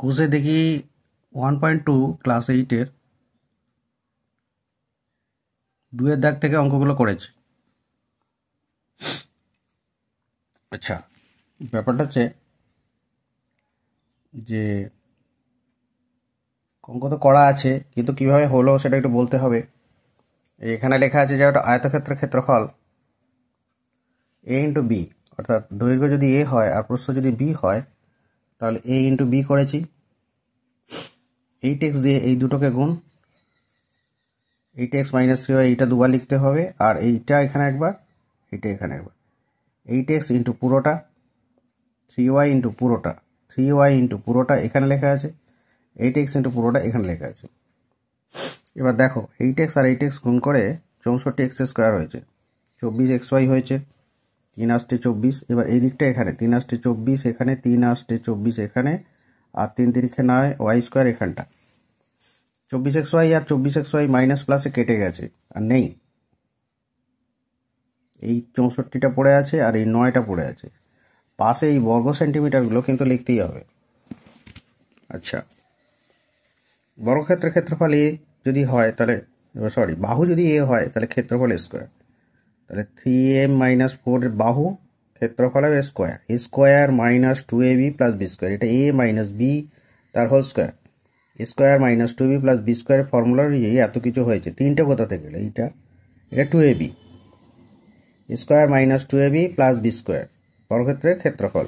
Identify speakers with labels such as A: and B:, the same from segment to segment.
A: কোষে দেখি 1.2 ক্লাস 8-এর 2-এর দাগ থেকে অঙ্কগুলো করেছি। আচ্ছা, ব্যাপারটা হচ্ছে যে অঙ্ক তো করা আছে, কিন্তু কিভাবে হলো সেটা একটু বলতে হবে। এখানে লেখা আছে যে একটা আয়তক্ষেত্রের ক্ষেত্রফল a ইন্টু বি, অর্থাৎ দৈর্ঘ্য যদি a হয় আর প্রস্থ যদি b হয়, তাহলে a ইন্টু বি করেছি। 8x দিয়ে এই দুটোকে গুণ, 8x মাইনাস 3y এইটা দুবার লিখতে হবে, আর এইটা এখানে একবার, এইটা এখানে একবার। 8x ইন্টু পুরোটা, 3y ইন্টু পুরোটা, 3y ইন্টু পুরোটা এখানে লেখা আছে, 8x ইন্টু পুরোটা এখানে লেখা আছে। এবার দেখো 8x আর 8x গুণ করে 64x স্কোয়ার হয়েছে, 24xy হয়েছে, 3 আসতে 24। এবার এই দিকটা এখানে 3 আসতে 24, এখানে 3 আসতে 24 এখানে, আর 3 তিরিখে 9 y স্কোয়ার এখানটা। 24xy আর 24xy মাইনাস প্লাসে কেটে গেছে, আর নেই। এই 64টা পড়ে আছে আর এই 9টা পড়ে আছে। পাশে এই বর্গ সেন্টিমিটারগুলো কিন্তু লিখতেই হবে। আচ্ছা, বর্গক্ষেত্রের ক্ষেত্রফল এ যদি হয় তাহলে, সরি, বাহু যদি এ হয় তাহলে ক্ষেত্রফল স্কোয়ার, তাহলে 3m মাইনাস 4 বাহু, ক্ষেত্রফল হবে square, square minus 2ab plus B square, এটা a মাইনাস বি তার whole square, square minus 2b plus B স্কোয়ারের ফর্মুলা অনুযায়ী এত কিছু হয়েছে। তিনটে কোথা থেকে গেলো? এটা 2ab, square minus 2ab plus B square, বর্গক্ষেত্রের ক্ষেত্রফল।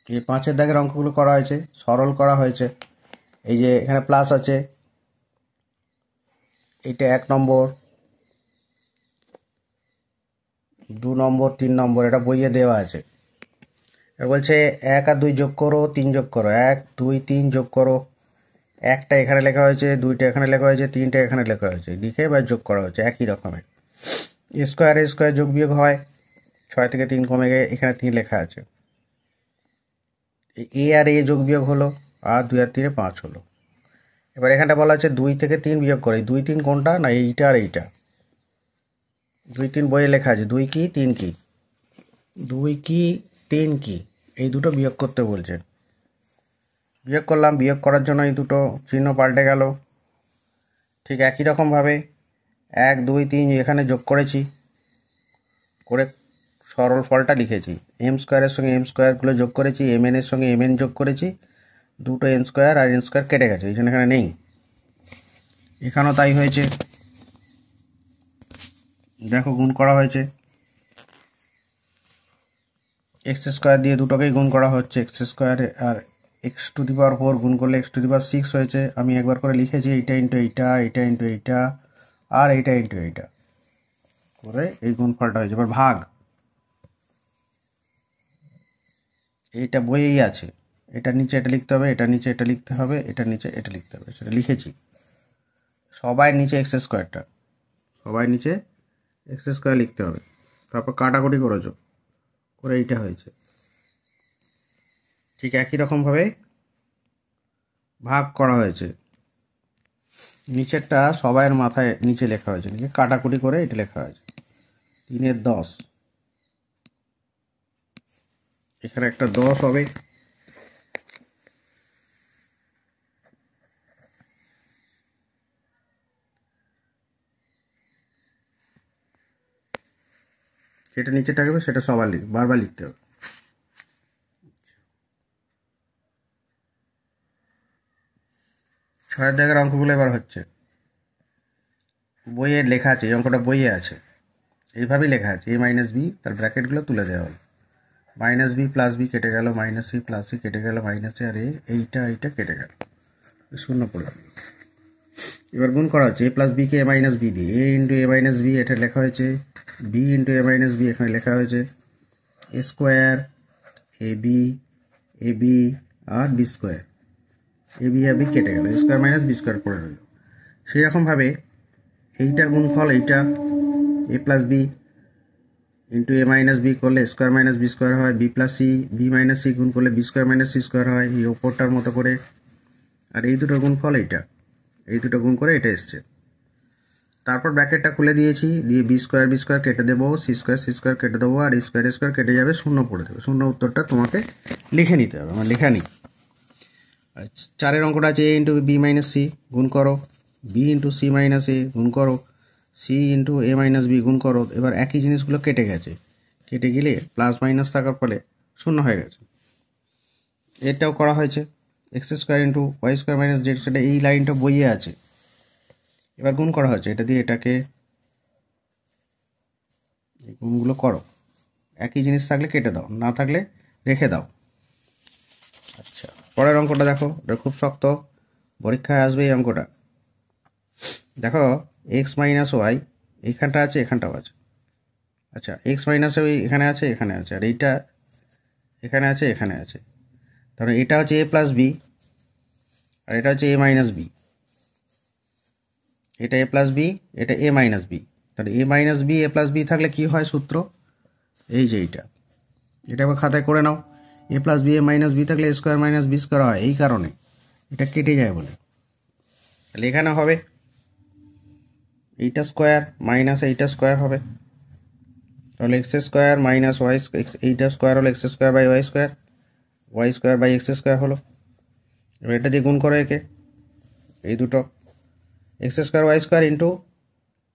A: এই 5-এর দাগের অঙ্কগুলো করা হয়েছে, সরল করা হয়েছে। এই যে এখানে প্লাস আছে, এটা 1 নম্বর, 2 নম্বর, 3 নম্বর, এটা বইয়ে দেওয়া আছে। এবার বলছে 1 আর 2 যোগ করো, 3 যোগ করো, 1 2 3 যোগ করো। একটা এখানে লেখা হয়েছে, 2টা এখানে লেখা হয়েছে, 3টা এখানে লেখা হয়েছে, লিখে এবার যোগ করা হচ্ছে একই রকমের। স্কোয়ার স্কোয়ার যোগ বিয়োগ হয়, 6 থেকে 3 কমে গিয়ে এখানে 3 লেখা আছে। এ আর এ যোগ বিয়োগ হলো, আর 2 আর 3 5 হলো। এবার এখানটা বলা আছে 2 থেকে 3 বিয়োগ করে, 2 3 কোনটা? না এইটা আর এইটা। 2 3 বইয়ে লেখা আছে, 2 কি 3 কি, 2 কি 3 কি, এই দুটো বিয়োগ করতে বলছে। বিয়োগ করলাম, বিয়োগ করার জন্য এই দুটো চিহ্ন পাল্টে গেল। ঠিক একই রকমভাবে 1 2 3 এখানে যোগ করেছি, করে সরল ফলটা লিখেছি। এম স্কোয়ারের সঙ্গে এম স্কোয়ারগুলো যোগ করেছি, এম এন এর সঙ্গে এম এন যোগ করেছি, দুটো এন স্কোয়ার আর এন স্কোয়ার কেটে গেছে, এই জন্য এখানে নেই। এখানেও তাই হয়েছে, দেখো গুণ করা হয়েছে। এক্স স্কোয়ার দিয়ে দুটোকেই গুণ করা হচ্ছে, এক্স স্কোয়ার আর এক্স টু দি পাওয়ার 4 গুণ করলে এক্স টু দি পাওয়ার 6 হয়েছে। আমি একবার করে লিখেছি, এইটা ইন্টু এইটা, এইটা ইন্টু এইটা, আর এইটা ইন্টু এইটা করে এই গুণফলটা হয়েছে। এবার ভাগ, এইটা বইয়েই আছে, এটার নিচে এটা লিখতে হবে, এটার নিচে এটা লিখতে হবে, এটার নিচে এটা লিখতে হবে, সেটা লিখেছি। সবাই নিচে এক্স স্কোয়ারটা, সবাই নিচে এক্স স্কোয়ার লিখতে হবে। তারপর কাটাকুটি করেছো, করে এইটা হয়েছে। ঠিক একই রকমভাবে ভাগ করা হয়েছে, নিচেরটা সবাইয়ের মাথায় নিচে লেখা হয়েছে, নিচে কাটাকুটি করে এটা লেখা হয়েছে 3 10। এখানে একটা 10 হবে, যেটা নিচে থাকবে সেটা সবার বারবার লিখতে হবে। 6 জায়গার অঙ্কগুলো এবার হচ্ছে, বইয়ে লেখা আছে, এই অঙ্কটা বইয়ে আছে, এইভাবেই লেখা আছে, এ মাইনাস বি, তার ব্র্যাকেটগুলো তুলে দেওয়া হলো। মাইনাস বি প্লাস বি কেটে গেল, মাইনাস সি প্লাস সি কেটে গেল, মাইনাস এ আর এইটা এইটা কেটে গেল, শূন্য পড়লাম। এবার গুণ করা হচ্ছে A plus B K A minus B দিয়ে, এ ইন্টু এ মাইনাস বি এটা লেখা হয়েছে, B into A minus B এখানে লেখা হয়েছে, এ square A B R B square, A B R B কেটে গেল, স্কোয়ার মাইনাস বি স্কোয়ার পড়ে রইল। সেই রকমভাবে এইটার গুণফল এইটা, এ plus B into A minus B করলে স্কোয়ার মাইনাস বি স্কোয়ার হয়, B plus C, B minus C গুণ করলে B square minus C square হয়, এই ওপরটার মতো করে। আর এই দুটোর গুণফল এইটা, এই দুটো গুণ করে এটা এসছে। তারপর ব্র্যাকেটটা খুলে দিয়েছি, দিয়ে বি স্কোয়ার কেটে দেবো, সি স্কোয়ার কেটে দেবো, আর স্কোয়ার কেটে যাবে, শূন্য পড়ে দেবে। শূন্য উত্তরটা তোমাকে লিখে নিতে হবে, আমার লেখা নেই। আর 4 অঙ্কটা আছে এ ইন্টু বি মাইনাস সি, গুণ করো, বি ইন্টু সি মাইনাস এ, গুণ করো, C into A minus B, গুণ করো। এবার একই জিনিসগুলো কেটে গেছে, কেটে গেলে প্লাস মাইনাস থাকার ফলে শূন্য হয়ে গেছে। এটাও করা হয়েছে, X square into Y square minus Z, সেটা এই লাইনটা বইয়ে আছে। এবার গুণ করা হয়েছে, এটা দিয়ে এটাকে, এই গুণগুলো করো। একই জিনিস থাকলে কেটে দাও, না থাকলে রেখে দাও। আচ্ছা, পরের অঙ্কটা দেখো, এটা খুব শক্ত, পরীক্ষায় আসবে এই অঙ্কটা। দেখো এক্স মাইনাস ওয়াই এইখানটা আছে, এখানটাও আছে। আচ্ছা, এক্স মাইনাস ওয়াই এখানে আছে, এখানে আছে, আর এইটা এখানে আছে, এখানে আছে। তাহলে এটা হচ্ছে এ প্লাস বি, আর এটা হচ্ছে এ মাইনাস বি। এটা এ প্লাস বি, এটা এ মাইনাস বি। তাহলে A minus B A plus B থাকলে কি হয় সূত্র, এই যে এইটা, এটা আবার খাতায় করে নাও। এ plus b a minus B থাকলে এ স্কোয়ার মাইনাস বি স্কোয়ার হয়, এই কারণে এটা কেটে যায় বলে। তাহলে এখানে হবে এইটা স্কোয়ার মাইনাস এইটা স্কোয়ার হবে, তাহলে এক্স স্কোয়ার মাইনাস ওয়াই, এইটা স্কোয়ার হলো X square by Y square by X square হলো। এবার এটা দিয়ে গুণ করো একে, এই দুটো, X square Y square into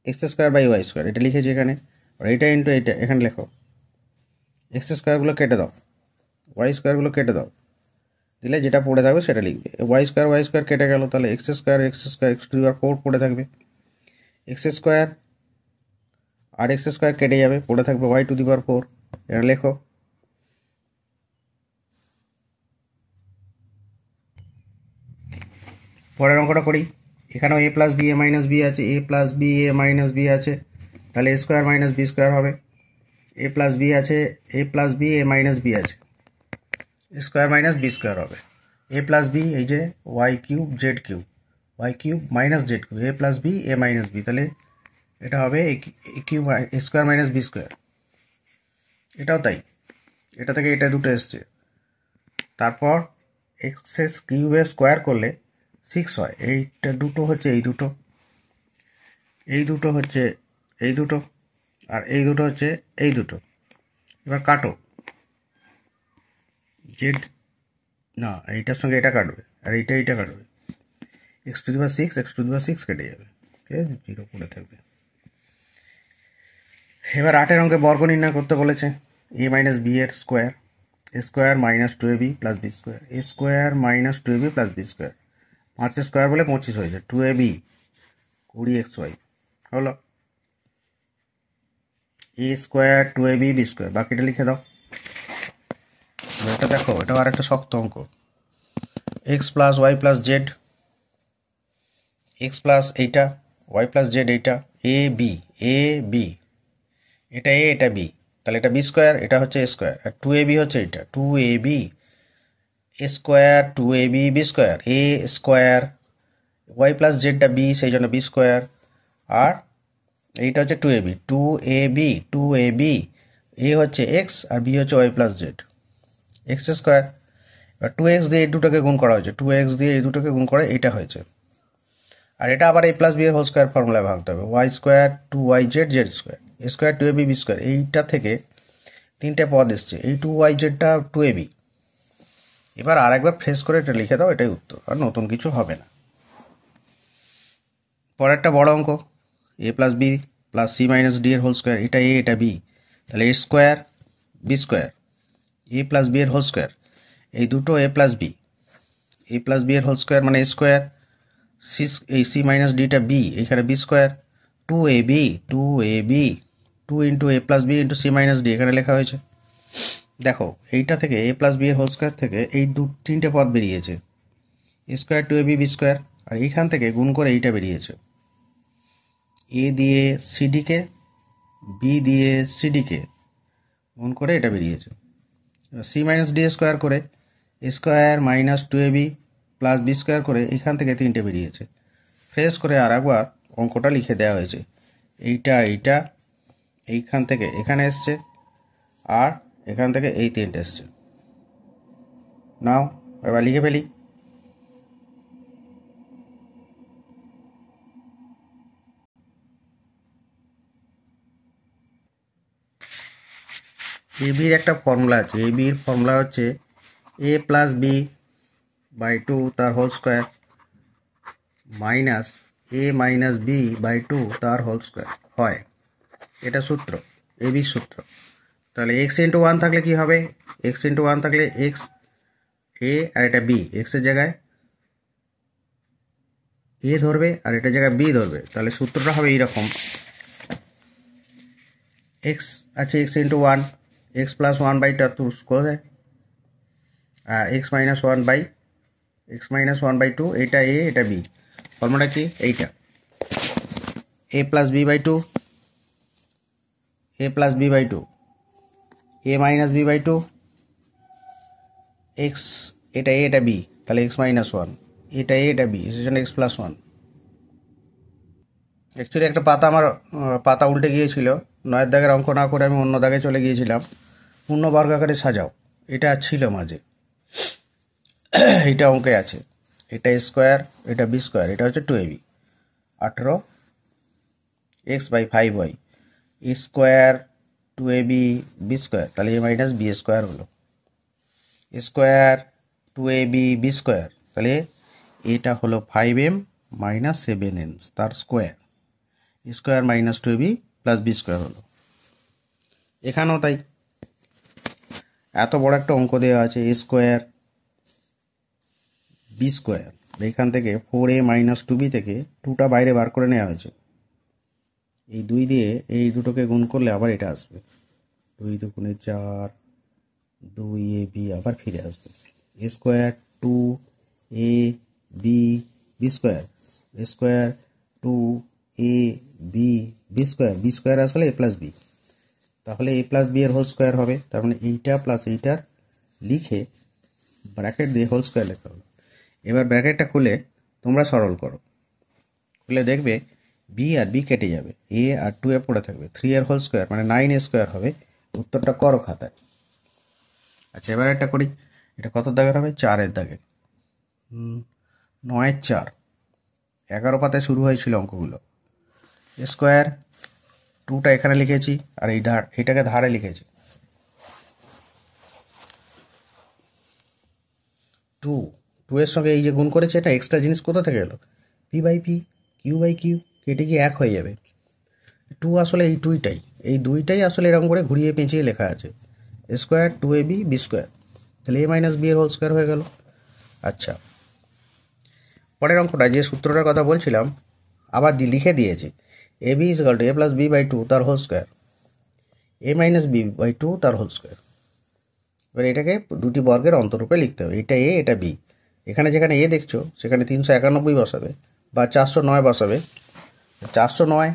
A: X square by Y square, এটা লিখেছি এখানে। আর এইটা ইন্টু এইটা এখানে লেখো, এক্স স্কোয়ারগুলো কেটে দাও, ওয়াই স্কোয়ারগুলো কেটে দাও, দিলে যেটা পড়ে থাকবে সেটা লিখবে। ওয়াই স্কোয়ার কেটে গেল, তাহলে x square x to the power 4 পড়ে থাকবে। এক্স স্কোয়ার আর এক্স স্কোয়ার কেটে যাবে, পড়ে থাকবে ওয়াই টু দি পাওয়ার 4। এটা লেখো। পরের অঙ্কটা করি। এখানেও a plus b a minus b আছে, a plus b a minus b আছে, তাহলে a square minus B square হবে। এ প্লাস বি আছে, a plus b a minus b আছে, স্কোয়ার মাইনাস বি স্কোয়ার হবে। এ প্লাস বি এই যে y cube z cube, y cube minus z cube, a plus b a minus b, তাহলে এটা হবে a cube square minus B square. এটাও তাই, এটা থেকে এটা দুটো এসছে। তারপর এক্স কিউবে স্কোয়ার করলে 6 হয়, এইটা দুটো হচ্ছে এই দুটো, এই দুটো হচ্ছে এই দুটো, আর এই দুটো হচ্ছে এই দুটো। এবার কাটো, জেড না, এইটার সঙ্গে এটা কাটবে, আর এইটা কাটবে, এক্স টু দি পাওয়ার 6 কেটে যাবে, ঠিক আছে, 0 পড়ে থাকবে। এবার 8 অঙ্কে বর্গ নির্ণয় করতে বলেছে। এ মাইনাস বি এর square, a square minus 2ab plus B square, a square minus 2ab plus B square. 5 square বলে 25 হয়েছে, 2ab 20xy হলো। এ স্কোয়ার 2ab বি স্কোয়ার, বাকিটা লিখে দাও। এটা দেখো, এটাও আর একটা শক্ত অঙ্ক। X plus Y plus Z, X plus এইটা, ওয়াই প্লাস জেড এইটা, এ বি, এটা এ এটা বি, তাহলে এটা বি স্কোয়ার, এটা হচ্ছে এ স্কোয়ার, আর 2ab হচ্ছে এটা 2ab A square 2ab B square, a square, Y plus জেডটা B সেই জন্য বি স্কোয়ার, আর এইটা হচ্ছে 2ab এ হচ্ছে এক্স আর বি হচ্ছে Y plus Z, X square. এবার 2x দিয়ে এই দুটোকে গুণ করা হয়েছে, 2x দিয়ে এই দুটোকে গুণ করে এইটা হয়েছে। আর এটা আবার এ প্লাস বি এর হোল স্কোয়ার ফর্মুলায় ভাঙতে হবে, y square 2y z square, a square 2ab B square, এইটা থেকে 3টে পদ এসছে, এই 2y জেডটা 2ab। এবার আর একবার ফ্রেশ করে এটা লিখে দাও, এটাই উত্তর, আর নতুন কিছু হবে না। পরেরটা বড় অঙ্ক, a plus b plus c minus d এর হোল স্কোয়ার, এটা এ এটা বি, তাহলে a square b square, A plus b এর হোল স্কোয়ার, এই দুটো এ প্লাস বি এর হোল স্কোয়ার মানে এ স্কোয়ার, সি এই সি মাইনাস ডিটা বি, এখানে b square, 2ab 2 into a plus B into c minus d এখানে লেখা হয়েছে। দেখো এইটা থেকে এ প্লাস বি এর হোল স্কোয়ার থেকে এই 3টে পদ বেরিয়েছে, এ স্কোয়ার 2ab বি স্কোয়ার, আর এইখান থেকে গুণ করে এইটা বেরিয়েছে, এ দিয়ে সিডিকে বি দিয়ে সিডিকে গুণ করে এটা বেরিয়েছে। সি মাইনাস ডি স্কোয়ার করে a square minus 2ab plus B square করে এখান থেকে 3টে বেরিয়েছে। ফ্রেশ করে আর একবার অঙ্কটা লিখে দেওয়া হয়েছে, এইটা এইখান থেকে এখানে এসছে, আর এখান থেকে এই 3টে এসছে। নাও এবার লিখে ফেলি। এ বির একটা ফর্মুলা আছে, এ বির ফর্মুলা হচ্ছে A plus B by two তার whole square minus A minus B by two তার হোল স্কোয়ার হয়, এটা সূত্র, এ বির সূত্র। তাহলে এক্স ইন্টু ওয়ান থাকলে কি হবে, এক্স ইন্টু ওয়ান থাকলে এক্স এ আর এটা বি, এক্সের জায়গায় এ ধরবে আর এটা জায়গায় বি ধরবে, তাহলে সূত্রটা হবে এইরকম, এক্স আছে x into one, x plus one by two square, আর x minus one by two, এটা এ এটা বি, ফর্মুলা কি এইটা, এ plus B by two, a plus B by two, a minus B by two, x এটা a এটা b, তাহলে x minus one, এটা a এটা বি, সেজন্য এক্স প্লাস ওয়ান। অ্যাকচুয়ালি একটা পাতা আমার পাতা উল্টে গিয়েছিল, 9 দাগের অঙ্ক না করে আমি অন্য দাগে চলে গিয়েছিলাম, পূর্ণ বর্গাকারে সাজাও, এটা ছিল মাঝে, এটা অঙ্কে আছে, এটা স্কোয়ার এটা বি স্কোয়ার, এটা হচ্ছে 2ab, 18 X by 5y square 2ab B square, তাহলে এ মাইনাস বি স্কোয়ার হলো স্কোয়ার 2ab বি স্কোয়ার, তাহলে এটা হলো 5m মাইনাস 7n তার square, square minus 2ab plus B square হলো। এখানেও তাই, এত বড় একটা অঙ্ক দেওয়া আছে এ স্কোয়ার বি স্কোয়ার, এখান থেকে 4a মাইনাস 2b থেকে 2টা বাইরে বার করে নেওয়া হয়েছে, এই 2 দিয়ে এই দুটোকে গুণ করলে আবার এটা আসবে, 2 দুগুণে 4, 2ab আবার ফিরে আসবে, a square 2ab B square, square 2ab B square, b square আসলে এ প্লাস বি, তাহলে এ প্লাস বি এর হোল স্কোয়ার হবে, তার মানে এইটা প্লাস এইটার লিখে ব্র্যাকেট দিয়ে হোল স্কোয়ার লেখা হলো। এবার ব্র্যাকেটটা খুলে তোমরা সরল করো, খুলে দেখবে বি আর বি কেটে যাবে, এ আর 2a পড়ে থাকবে, 3 এর হোল স্কোয়ার মানে 9a স্কোয়ার হবে, উত্তরটা করো খাতায়। আচ্ছা এবার একটা করি, এটা কত দাগের হবে, 4-এর দাগের, 9-এর 4, 11 পাতায় শুরু হয়েছিল অঙ্কগুলো, স্কোয়ার 2টা এখানে লিখেছি আর এই এটাকে ধারে লিখেছি, 2 এর সঙ্গে এই যে গুণ করেছে, এটা এক্সট্রা জিনিস কোথা থেকে এলো, P by P, Q by Q, কেটে গিয়ে 1 হয়ে যাবে, 2 আসলে এই দুইটাই আসলে এরকম করে ঘুরিয়ে পেঁচিয়ে লেখা আছে, স্কোয়ার 2ab বি স্কোয়ার, তাহলে এ মাইনাস বি এর হোল স্কোয়ার হয়ে গেল। আচ্ছা পরের অঙ্কটা যে সূত্রটার কথা বলছিলাম আবার লিখে দিয়েছি, a b is equal to a plus B by two তার whole square, a minus B by two তার হোল স্কোয়ার। এবার এটাকে দুটি বর্গের অন্তরূপে লিখতে হবে, এটা এ এটা বি, এখানে যেখানে এ দেখছো সেখানে 391 বসাবে বা 409 বসাবে, 409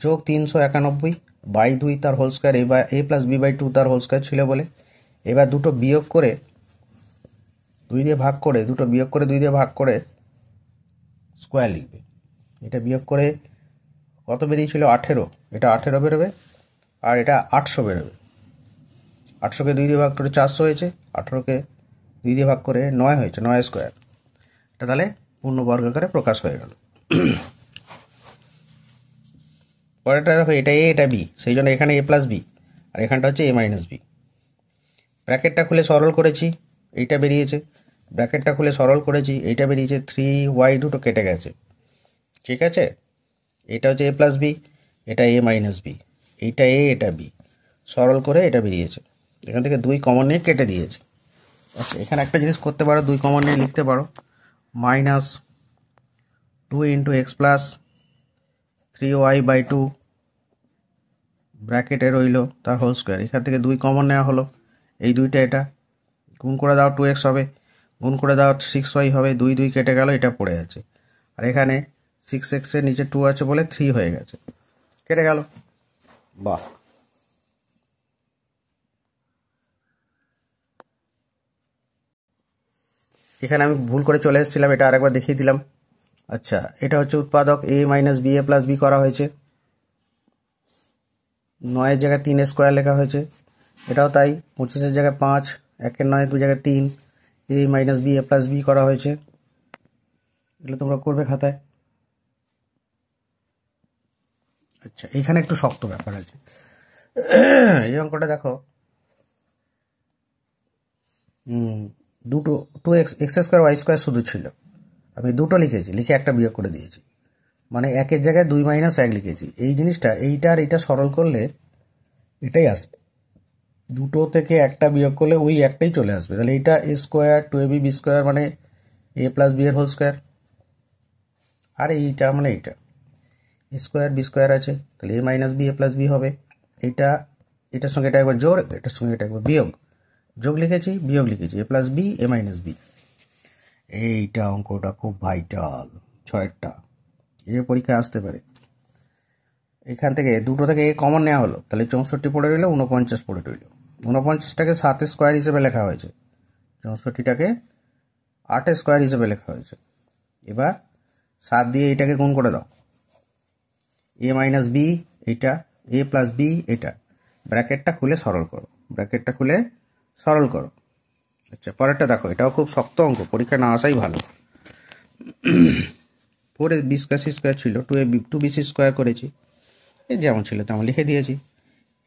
A: যোগ 391 বাই 2 তার whole square, A plus B by two তার হোল স্কোয়ার ছিল বলে, এবার দুটো বিয়োগ করে 2 দিয়ে ভাগ করে, দুটো বিয়োগ করে 2 দিয়ে ভাগ করে স্কোয়ার লিখবে, এটা বিয়োগ করে কত বেরিয়েছিল 18, এটা 18 বেরোবে আর এটা 800 বেরোবে, 800কে 2 দিয়ে ভাগ করে 400 হয়েছে, 18কে 2 দিয়ে ভাগ করে 9 হয়েছে, 9 স্কোয়ার, এটা তাহলে পূর্ণ বর্গাকারে প্রকাশ হয়ে গেল। পরেরটা দেখো, এটা এ এটা বি, সেই জন্য এখানে এ প্লাস বি আর এখানটা হচ্ছে এ মাইনাস বি, ব্র্যাকেটটা খুলে সরল করেছি, এইটা বেরিয়েছে, ব্র্যাকেটটা খুলে সরল করেছি, এইটা বেরিয়েছে, 3y দুটো কেটে গেছে, ঠিক আছে, এটা হচ্ছে এ প্লাস বি, এটা এ মাইনাস বি, এইটা এ এটা বি, সরল করে এটা বেরিয়েছে, এখান থেকে 2 কমন নিয়ে কেটে দিয়েছে। আচ্ছা এখানে একটা জিনিস করতে পারো, 2 কমন নিয়ে লিখতে পারো, minus 2 into x plus 3y by two ব্র্যাকেটে রইল তার হোল স্কোয়ার, এখান থেকে 2 কমন নেওয়া হলো, এই 2টা এটা গুণ করে দাও 2x হবে, গুণ করে দাও 6y হবে, 2 2 কেটে গেল, এটা পড়ে আছে, আর এখানে 6x এর নিচে 2 আছে বলে 3 হয়ে গেছে, কেটে গেল, বাহ। এখানে আমি ভুল করে চলে এসেছিলাম, এটা আরেকবার দেখিয়ে দিলাম। আচ্ছা এটা হচ্ছে উৎপাদক, এ minus B A plus B করা হয়েছে, 9-এর জায়গায় 3 স্কোয়ার লেখা হয়েছে, এটাও তাই, 25-এর জায়গায় 5, 1-এর 9 2 জায়গায় 3, এ minus B A plus B করা হয়েছে, এগুলো তোমরা করবে খাতায়। আচ্ছা এখানে একটু শক্ত ব্যাপার আছে, এই অঙ্কটা দেখো, দুটো two X square Y square শুধু ছিল, আমি দুটো লিখেছি, লিখে একটা বিয়োগ করে দিয়েছি, মানে একের জায়গায় 2 - 1 লিখেছি। এই জিনিসটা এইটা আর এইটা সরল করলে এটাই আসবে, দুটো থেকে একটা বিয়োগ করলে ওই একটাই চলে আসবে। তাহলে এইটা এ স্কোয়ার 2ab বি স্কোয়ার মানে এ প্লাস বি এর হোল স্কোয়ার, আর এইটা মানে এইটা স্কোয়ার বি স্কোয়ার আছে, তাহলে a - b a + b হবে। এইটা এটার সঙ্গে এটা একবার জোর, এটার সঙ্গে এটা একবার বিয়োগ, যোগ লিখেছি বিয়োগ লিখেছি, a+b a - b। এইটা অঙ্কটা খুব ভাইটাল, ছয়েরটা এ পরীক্ষায় আসতে পারে। এখান থেকে দুটো থেকে এ কমন নেওয়া হলো, তাহলে 64 পড়ে রইল, 49 পড়ে রইল। 49টাকে 7 স্কোয়ার হিসেবে লেখা হয়েছে, 64টাকে 8 স্কোয়ার হিসেবে লেখা হয়েছে। এবার 7 দিয়ে এইটাকে গুণ করে দাও, a - b এইটা a+b এটা, ব্র্যাকেটটা খুলে সরল করো, ব্র্যাকেটটা খুলে সরল করো। আচ্ছা, পরেরটা দেখো, এটাও খুব শক্ত অঙ্ক, পরীক্ষা না আসাই ভালো। 4ab² ছিল, 2bc² করেছি, এই যেমন ছিল তেমন লিখে দিয়েছি।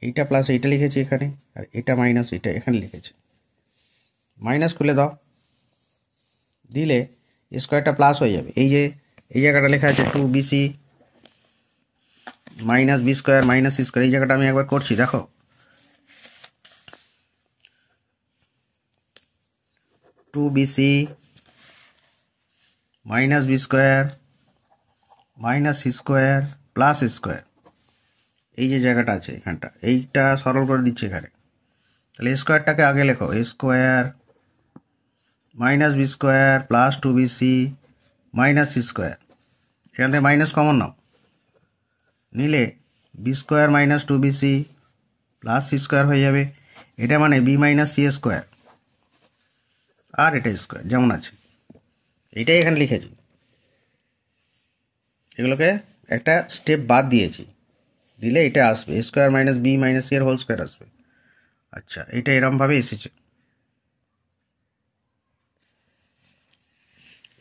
A: এইটা প্লাস এইটা লিখেছি এখানে, আর এটা মাইনাস এটা এখানে লিখেছি। মাইনাস খুলে দাও, দিলে স্কোয়ারটা প্লাস হয়ে যাবে। এই যে এই জায়গাটা লেখা আছে 2bc - b² - c², এই জায়গাটা আমি একবার করছি দেখো, 2bc - b² - c² plus square, এই যে জায়গাটা আছে এখানটা, এইটা সরল করে দিচ্ছি এখানে। তাহলে স্কোয়ারটাকে আগে লেখো, a² - b² plus 2bc - c², এখান থেকে মাইনাস কমন নাও, নিলে b² - 2bc প্লাস c² হয়ে যাবে। এটা মানে b - c², আর এটা স্কোয়ার যেমন আছে, এটাই এখানে লিখেছি। এগুলোকে একটা স্টেপ বাদ দিয়েছি, দিলে এটা আসবে a² - b - c এর হোল স্কোয়ার আসবে। আচ্ছা, এটা এরমভাবে এসেছে।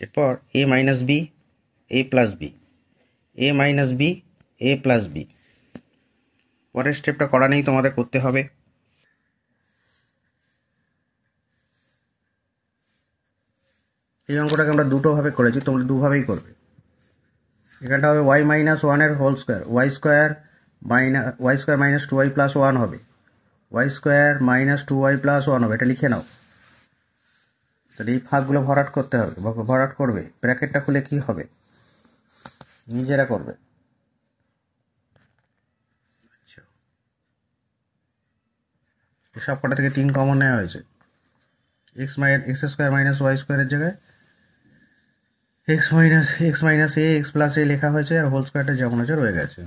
A: এরপর a - b a+b a - b a+b, পরের স্টেপটা করা নেই, তোমাদের করতে হবে। এই অঙ্কটাকে আমরা দুটোভাবে করেছি, তোমরা দুভাবেই করবে। এখানটা হবে y - 1 এর হোল স্কোয়ার, y² - 2y + 1 হবে, y² - 2y + 1 হবে, এটা লিখে নাও। তাহলে এই ফাঁকগুলো ভরাট করতে হবে, ভরাট করবে, ব্র্যাকেটটা খুলে কি হবে নিজেরা করবে। আচ্ছা, সব কটা থেকে 3 কমন নেওয়া হয়েছে, x² - y² এর জায়গায় x - a x + a লেখা হয়েছে, আর হোল স্কোয়ারটা যেমন আছে রয়ে গেছে।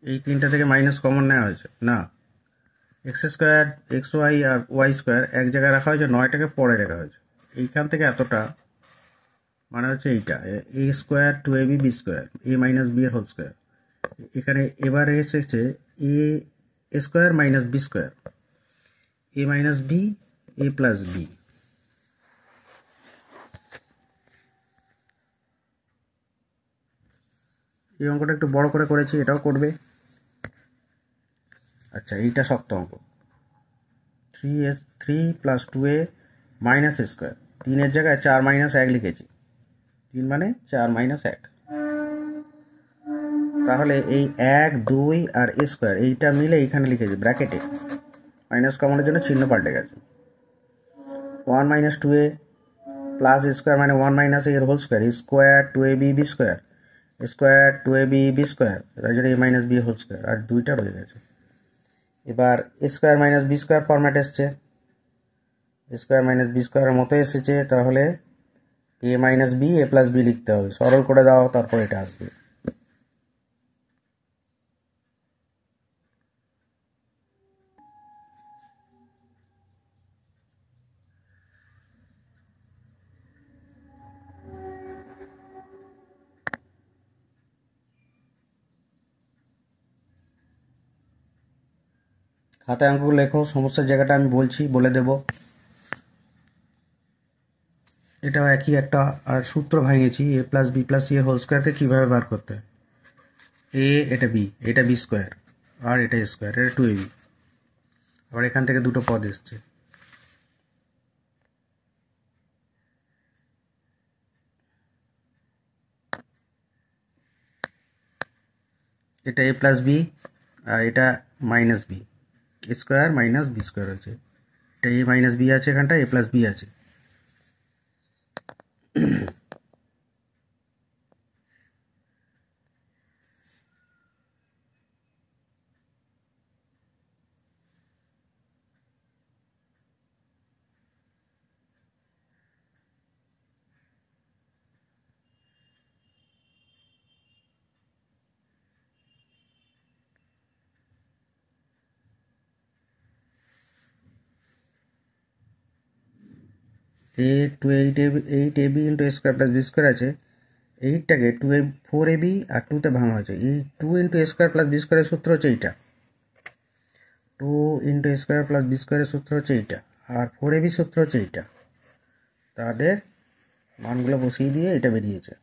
A: এই তিনটা থেকে মাইনাস কমন নেওয়া হয়েছে না, x² xy আর y² এক জায়গায় রাখা হয়েছে, 9টাকে পরে রাখা হয়েছে। এইখান থেকে এতটা মানে হচ্ছে এইটা a² 2ab b² a - b এর হোল স্কোয়ার। এখানে এবারে এসেছে a² - b² a - b a+b। এই অঙ্কটা একটু বড় করে করেছি, এটাও করবে। আচ্ছা, এইটা শক্ত অঙ্ক, 3 + 2a - a², 3-এর জায়গায় 4 - 1 লিখেছি, 3 মানে 4 - 1। তাহলে এই 1 2 আর স্কোয়ার এইটা মিলে এইখানে লিখেছি ব্র্যাকেটে, মাইনাস কমনের জন্য চিহ্ন পাল্টে গেছে। 1 - 2a প্লাস স্কোয়ার মানে 1 - a এর whole square, square 2ab b² square 2ab b², তার জন্য a - b হোল স্কোয়ার, আর দুইটা রয়ে গেছে। এবার স্কোয়ার - b² ফরম্যাট এসছে, স্কোয়ার - b² মতো এসেছে, তাহলে a - b a+b লিখতে হবে, সরল করে দাও, তারপর এটা আসবে। খাতায় অঙ্কগুলো লেখো, সমস্যার জায়গাটা আমি বলছি, বলে দেব। এটাও একই একটা আর সূত্র ভাঙিয়েছি, এ প্লাস বি প্লাস সি এর হোল স্কোয়ারকে কীভাবে বার করতে হয়। এটা বি, এটা বি স্কোয়ার, আর এটা স্কোয়ার, এটা 2ab। আবার এখান থেকে দুটো পদ এসছে, এটা এ প্লাস বি আর এটা minus B, square minus B square হয়েছে। এটা এ মাইনাস বি আছে, এখানটা এ প্লাস বি আছে। A two eight a b into square plus B square আছে, এইটটাকে 4ab আর 2তে ভাঙা হয়েছে। এই 2 ইন্টু স্কোয়ার প্লাস বি স্কোয়ারের সূত্র হচ্ছে এইটা, 2 ইন্টু স্কোয়ার প্লাস বি স্কোয়ারের সূত্র হচ্ছে এইটা, আর 4ab সূত্র হচ্ছে এইটা। তাদের মানগুলো বসিয়ে দিয়ে এটা বেরিয়েছে।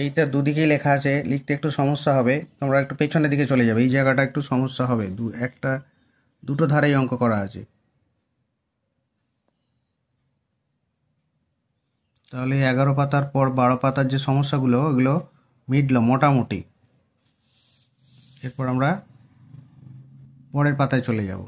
A: এইটা দুদিকেই লেখা আছে, লিখতে একটু সমস্যা হবে, তোমরা একটু পেছনের দিকে চলে যাবে, এই জায়গাটা একটু সমস্যা হবে। দুটো ধারেই অঙ্ক করা আছে, তাহলে 11 পাতার পর 12 পাতার যে সমস্যাগুলো ওগুলো মিটলো মোটামুটি। এরপর আমরা পরের পাতায় চলে যাব।